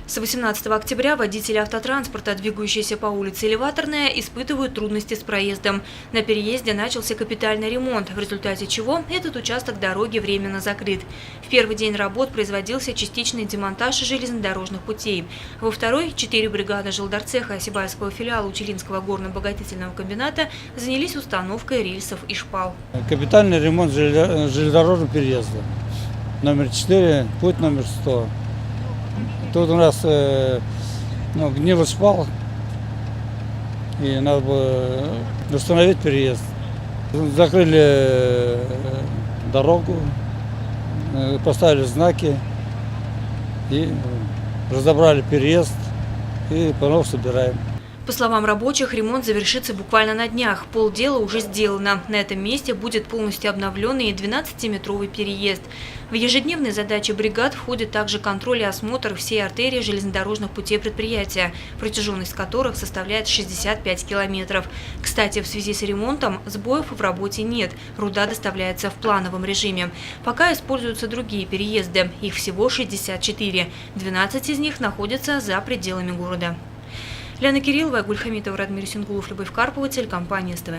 С 18 октября водители автотранспорта, двигающиеся по улице Элеваторная, испытывают трудности с проездом. На переезде начался капитальный ремонт, в результате чего этот участок дороги временно закрыт. В первый день работ производился частичный демонтаж железнодорожных путей. Во второй 4 бригады жилдарцеха Сибайского филиала Учелинского горно-обогатительного комбината занялись установкой рельсов и шпал. Капитальный ремонт железнодорожного переезда. Номер 4, путь номер 100. Тут у нас гнилый шпал, и надо было установить переезд. Закрыли дорогу, поставили знаки и разобрали переезд, и потом собираем. По словам рабочих, ремонт завершится буквально на днях. Полдела уже сделано. На этом месте будет полностью обновленный 12-метровый переезд. В ежедневные задачи бригад входит также контроль и осмотр всей артерии железнодорожных путей предприятия, протяженность которых составляет 65 километров. Кстати, в связи с ремонтом сбоев в работе нет. Руда доставляется в плановом режиме. Пока используются другие переезды. Их всего 64. 12 из них находятся за пределами города. Ляна Кириллова, Гульхамитова, Радмир Сингулов, Любовь Карпова, телекомпания СТВ.